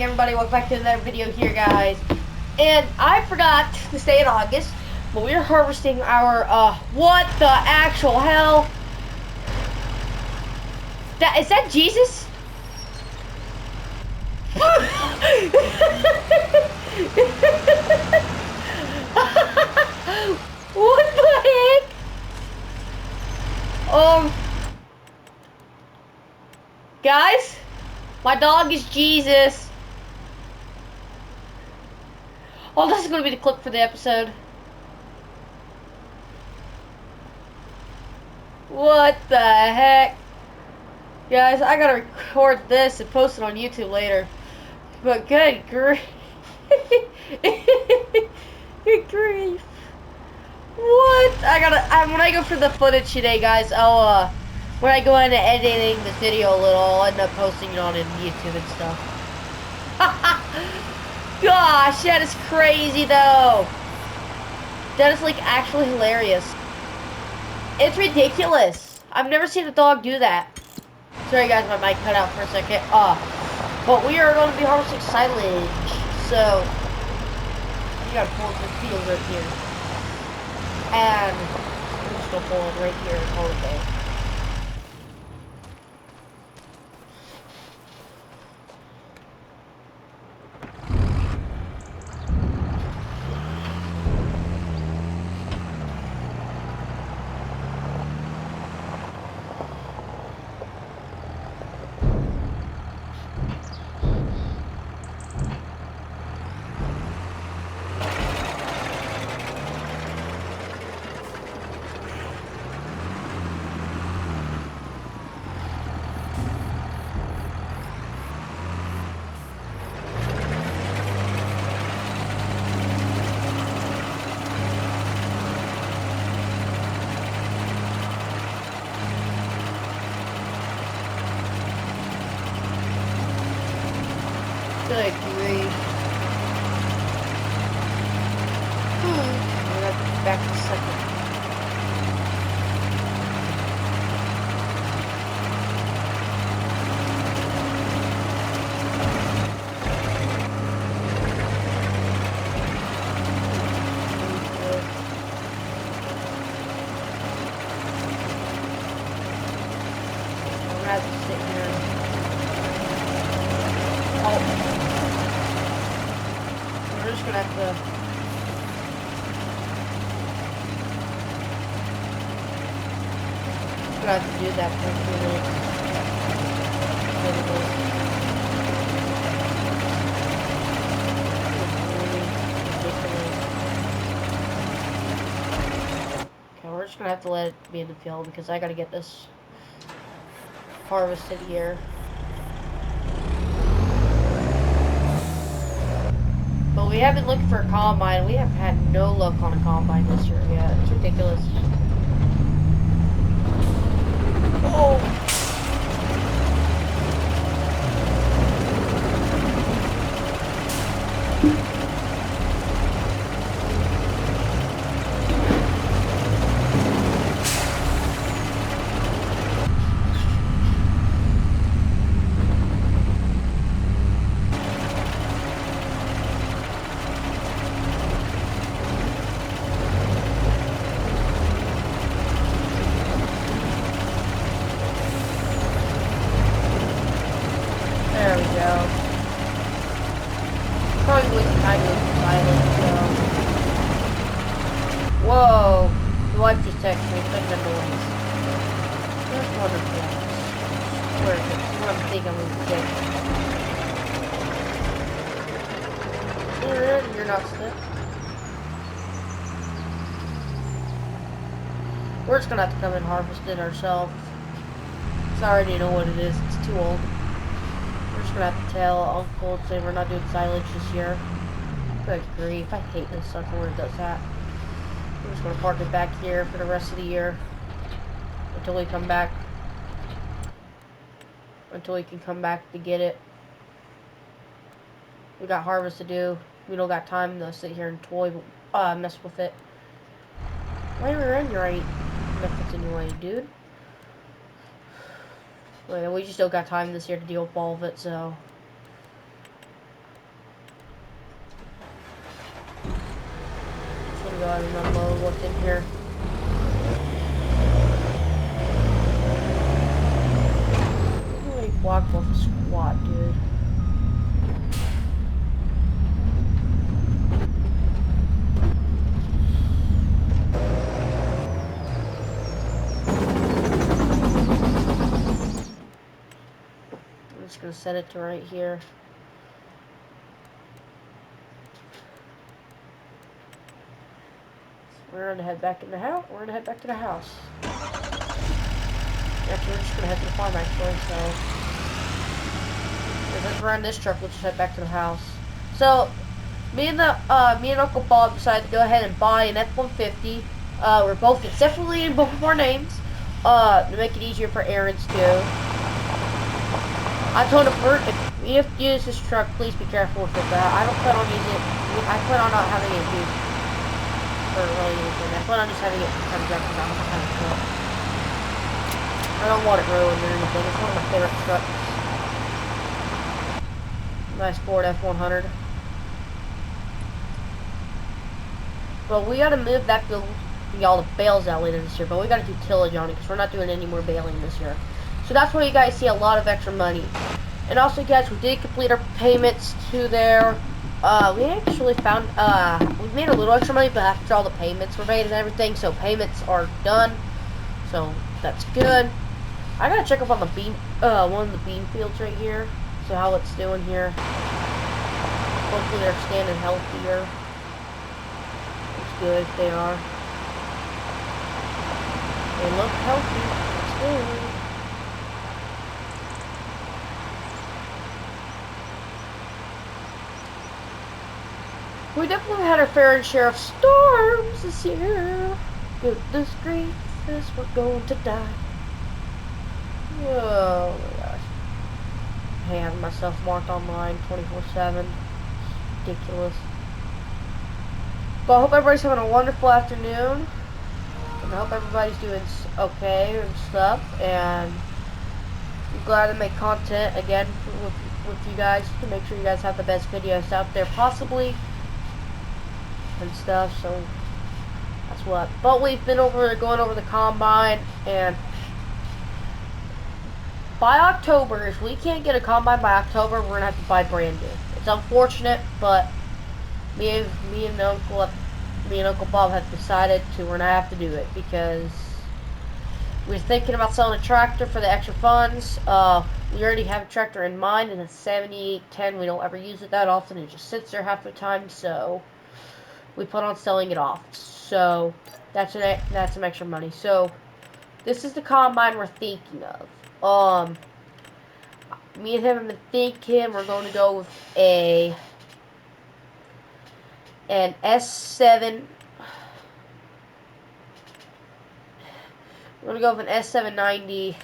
everybody, welcome back to another video here, guys. And I forgot to stay in August, but we are harvesting our, what the actual hell? Is that Jesus? What the heck? Guys, my dog is Jesus. Oh, this is going to be the clip for the episode. What the heck? Guys, I gotta record this and post it on YouTube later. But good grief. Good grief. What? when I go for the footage today, guys, when I go into editing this video a little, I'll end up posting it on YouTube and stuff. Gosh, that is crazy, though. That is, like, actually hilarious. It's ridiculous. I've never seen a dog do that. Sorry, guys, my mic cut out for a second. But we are going to be harvesting silage. So, you gotta pull up the field right here. And we're just gonna pull it right here and hold it there. Good grief. We're gonna be back in a second. I'm gonna have to sit here. We're just gonna have to do that for a few minutes. Okay, we're just gonna have to let it be in the field because I gotta get this harvested here. But we have been looking for a combine. We have had no luck on a combine this year yet. It's ridiculous. Oh! There we go. Probably wasting time with silence, so. Whoa! The wife just texted me, couldn't have noise. That's wonderful. Where is it? What I'm thinking I'm gonna get. You're not stuck. We're just gonna have to come and harvest it ourselves. Cause I already know what it is, it's too old. We're just gonna have to tell Uncle and say we're not doing silage this year. Good grief, I hate this sucker when it does that. We're just gonna park it back here for the rest of the year. Until we come back. Until we can come back to get it. We got harvest to do. We don't got time to sit here and mess with it. Why are we running right? Nothing's in your way, dude. Well, we just don't got time this year to deal with all of it, so go ahead and unload what's in here. Holy block off a squat, dude. I'm just gonna set it to right here. We're gonna head back in the house. We're gonna head back to the house. Actually, we're just gonna head to the farm actually, so if we're on this truck, we'll just head back to the house. So me and Uncle Bob decided to go ahead and buy an F-150. We're both separately in both of our names, to make it easier for errands too. I told him, if we have to use this truck, please be careful with it, but I don't plan on using it. I plan on not having it used for really anything. I plan on just having it come back because I don't have a truck. I don't want it ruined or anything. It's one of my favorite trucks. Nice Ford F-100. But we gotta move that all the bales out later this year. But we gotta do tillage on it because we're not doing any more baling this year. So that's why you guys see a lot of extra money. And also, guys, we did complete our payments to there. We actually found we made a little extra money, but after all the payments were made and everything, so payments are done. So that's good. I gotta check up on the bean, one of the bean fields right here. So how it's doing here. Hopefully they're standing healthier. It's good if they are. They look healthy. That's good. We definitely had our fair share of storms this year. Goodness gracious, we're going to die. Oh my gosh. I have myself marked online 24/7. Ridiculous. But I hope everybody's having a wonderful afternoon. And I hope everybody's doing okay and stuff. And I'm glad to make content again with you guys to make sure you guys have the best videos out there possibly. And stuff, so that's what. But we've been going over the combine, and by October, if we can't get a combine by October, we're gonna have to buy brand new. It's unfortunate, but me and Uncle Bob have decided we're gonna have to do it because we're thinking about selling a tractor for the extra funds. We already have a tractor in mind, and it's 7810. We don't ever use it that often. It just sits there half the time, so we put on selling it off. So that's some extra money. So this is the combine we're thinking of. Me and him have been thinking we're going to go with an S7. We're going to go with an S790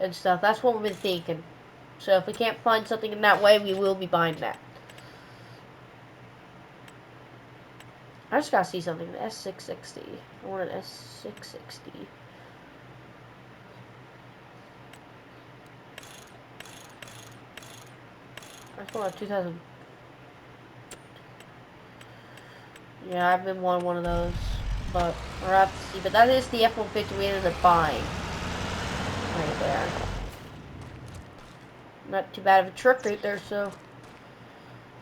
and stuff. That's what we've been thinking. So if we can't find something in that way, we will be buying that. I just gotta see something. The S660. I want an S660. I want a 2000. Yeah, I've been wanting one of those, but we'll have to see. But that is the F-150 we ended up buying. Right there. Not too bad of a truck right there, so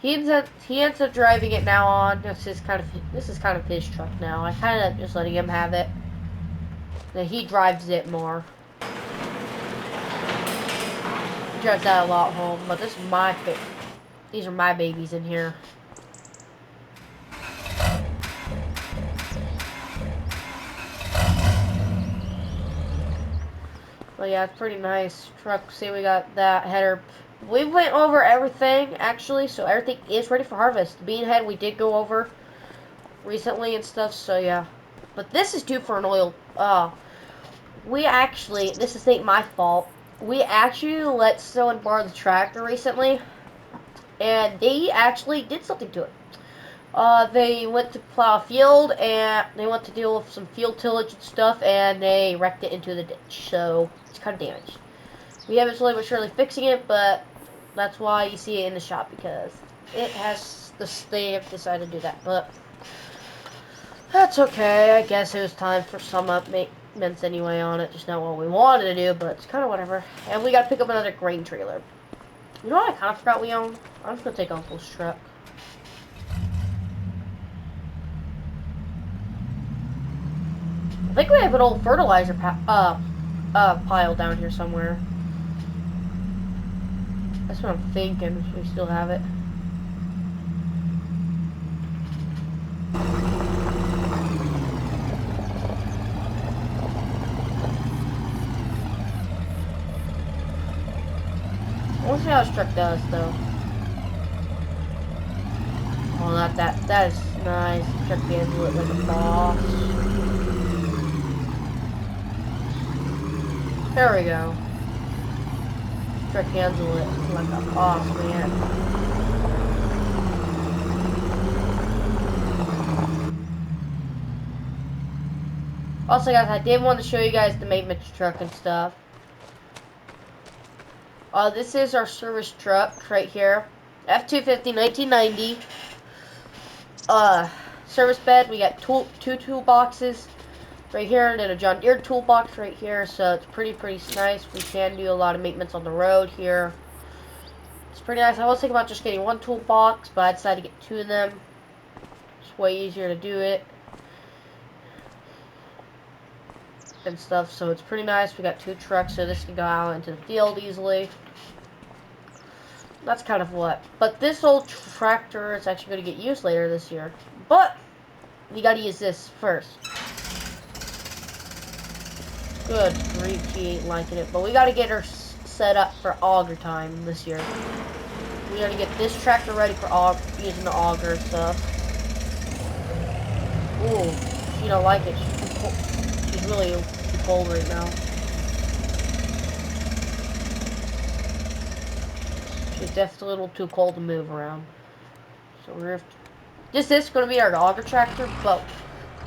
he ends up driving it now on. This is kind of his truck now. I kind of just letting him have it. Then he drives it more. He drives that a lot home, but this is my favorite. These are my babies in here. But yeah, it's pretty nice truck. See, we got that header. We went over everything, actually, so everything is ready for harvest. The bean head we did go over recently and stuff, so yeah. But this is due for an oil. This ain't my fault. We actually let someone borrow the tractor recently, and they actually did something to it. They went to plow a field, and they went to deal with some field tillage and stuff, and they wrecked it into the ditch, so it's kind of damaged. We haven't slowly but surely fixing it, but that's why you see it in the shop, because It has they have decided to do that, but that's okay. I guess it was time for some maintenance anyway on it. Just not what we wanted to do, but it's kind of whatever. And we got to pick up another grain trailer. You know what I kind of forgot we own? I'm just gonna take Uncle's truck. I think we have an old fertilizer pile down here somewhere. That's what I'm thinking. We still have it. I want to see how this truck does, though. Oh, not that. That is nice. The truck handles it like a boss. There we go. Truck handle it like a boss, man. Also, guys, I did want to show you guys the maintenance truck and stuff. This is our service truck right here. F-250 1990. Service bed. We got two toolboxes right here, and then a John Deere toolbox right here. So it's pretty nice. We can do a lot of maintenance on the road here. It's pretty nice. I was thinking about just getting one toolbox, but I decided to get two of them. It's way easier to do it and stuff. So it's pretty nice. We got two trucks, so this can go out into the field easily. That's kind of what. But this old tractor is actually going to get used later this year. But we got to use this first. Good grief, she ain't liking it. But we got to get her set up for auger time this year. We got to get this tractor ready for using the auger stuff. Ooh, she don't like it. She's really too cold right now. She's definitely a little too cold to move around. So this is going to be our auger tractor, but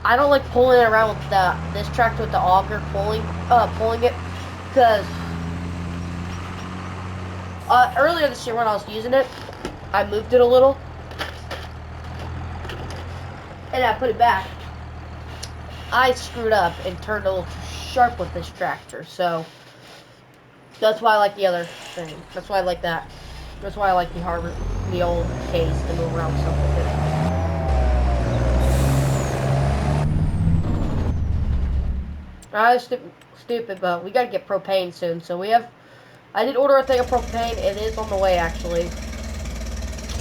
I don't like pulling it around with this tractor with the auger pulling it, because earlier this year when I was using it, I moved it a little, and I put it back. I screwed up and turned a little too sharp with this tractor, so that's why I like the other thing. That's why I like that. That's why I like the old case to move around stuff with it. I was stupid, but we gotta get propane soon. So I did order a thing of propane. It is on the way, actually.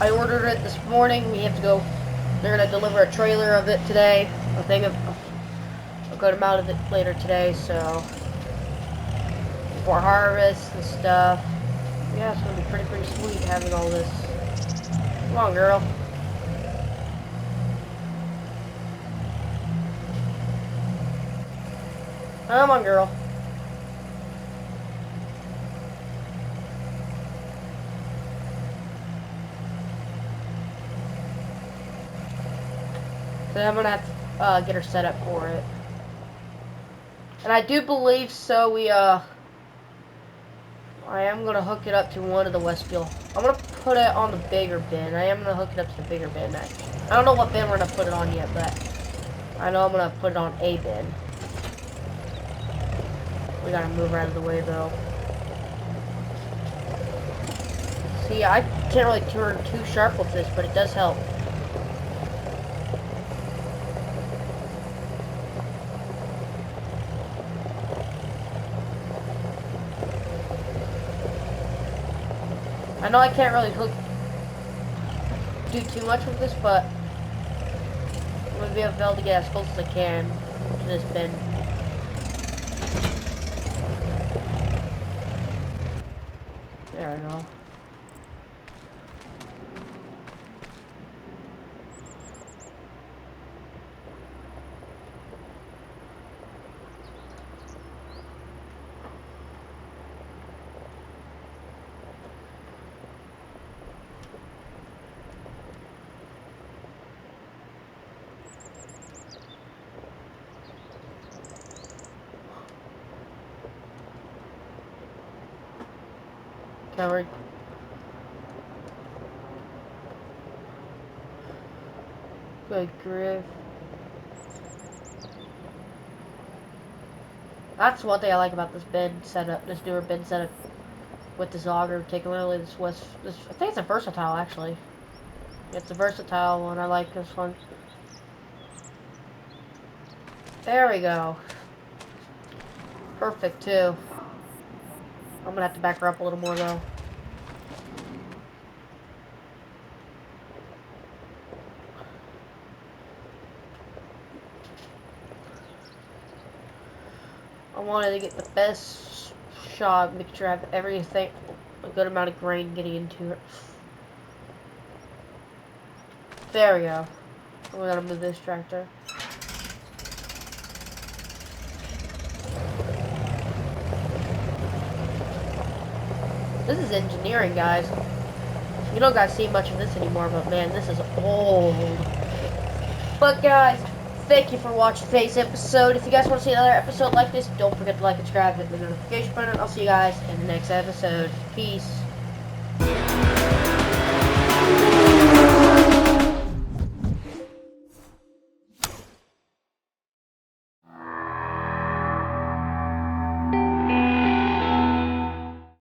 I ordered it this morning. We have to go. They're gonna deliver a trailer of it today. A thing of a good amount of it later today. So before harvest and stuff. Yeah, it's gonna be pretty sweet having all this. Come on, girl. Come on, girl. So I'm gonna have to get her set up for it. And I do believe so. I am gonna hook it up to one of the Westfield. I'm gonna put it on the bigger bin. I am gonna hook it up to the bigger bin. I don't know what bin we're gonna put it on yet, but I know I'm gonna put it on a bin. We gotta move out of the way though. See, I can't really turn too sharp with this, but it does help. I know I can't really do too much with this, but I'm gonna be able to get as close as I can to this bin. There we go. Coward. Good grief. That's one thing I like about this bin setup, this newer bin setup with this auger, particularly this I think it's a versatile actually. It's a versatile one, I like this one. There we go. Perfect too. I'm gonna have to back her up a little more though. I wanted to get the best shot, make sure I have everything, a good amount of grain getting into it. There we go. We're gonna move this tractor. This is engineering, guys. You don't guys see much of this anymore, but man, this is old. But guys, thank you for watching today's episode. If you guys want to see another episode like this, don't forget to like and subscribe, hit the notification button. I'll see you guys in the next episode. Peace.